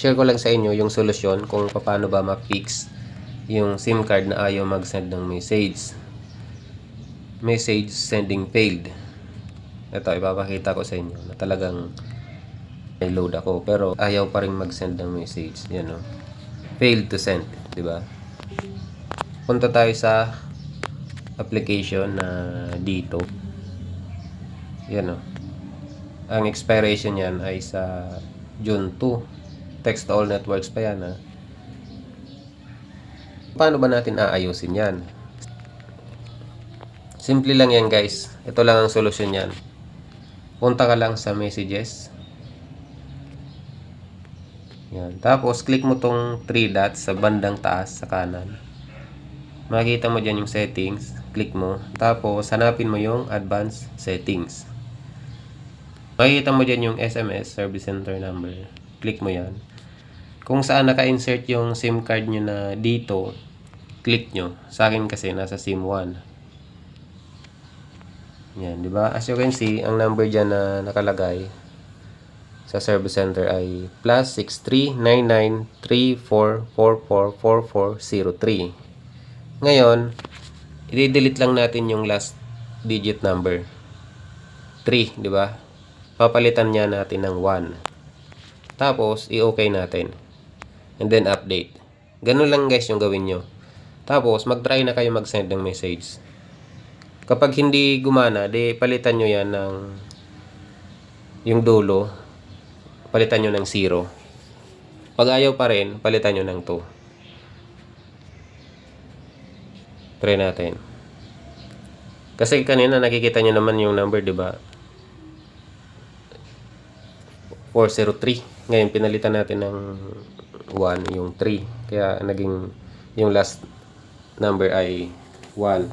share ko lang sa inyo yung solusyon kung paano ba ma-fix yung SIM card na ayaw mag-send ng message. Message sending failed. Ito, ipapakita ko sa inyo na talagang may load ako pero ayaw pa rin mag-send ng message. Yan o. Failed to send, di ba? Punta tayo sa application na dito. Yan o. Ang expiration yan ay sa June 2. Text to all networks pa yan ha. Paano ba natin aayusin yan? Simple lang yan guys. Ito lang ang solusyon yan. Punta ka lang sa messages. Yan. Tapos click mo tong 3 dots sa bandang taas sa kanan. Makikita mo dyan yung settings. Click mo. Tapos hanapin mo yung advanced settings. Makikita mo dyan yung SMS, Service Center Number. Click mo yan. Kung saan naka-insert yung SIM card nyo na dito, click nyo. Sa akin kasi nasa SIM 1. Yan, di ba? As you can see, ang number dyan na nakalagay sa service center ay +639934444403. Ngayon, i-delete lang natin yung last digit number. 3, di ba? Papalitan niya natin ng 1. Tapos, i-okay natin. And then, update. Ganun lang guys yung gawin nyo. Tapos, mag-try na kayo mag-send ng message. Kapag hindi gumana, di palitan nyo yan ng yung dulo. Palitan nyo ng 0. Pag ayaw pa rin, palitan nyo ng 2. Try natin. Kasi kanina nakikita nyo naman yung number, di ba? 403. Ngayon, pinalitan natin ng 1, yung 3. Kaya naging yung last number ay 1.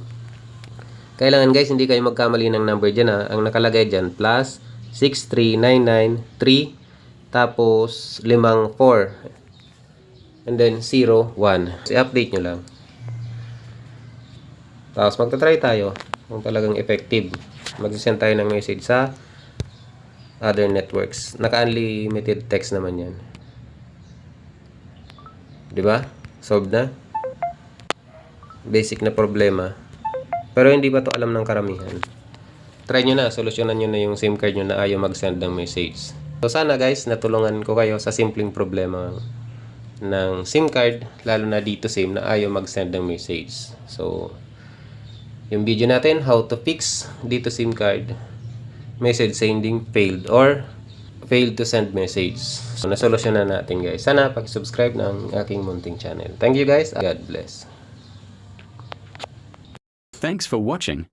Kailangan guys, hindi kayo magkamali ng number dyan ha. Ang nakalagay dyan, +63993 tapos 54 and then 01. I-update nyo lang. Tapos magta-try tayo kung talagang effective. Mag-send tayo ng message sa other networks. Naka-unlimited text naman yan. Diba? Solved na. Basic na problema. Pero hindi ba to alam ng karamihan? Try nyo na, solusyonan nyo na yung SIM card nyo na ayaw mag-send ng message. So sana guys, natulungan ko kayo sa simpleng problema ng SIM card, lalo na dito SIM na ayaw mag-send ng message. So, yung video natin, how to fix dito SIM card, message sending failed or failed to send message. So, nasolusyonan natin guys. Sana pag-subscribe ng aking munting channel. Thank you guys. God bless. Thanks for watching.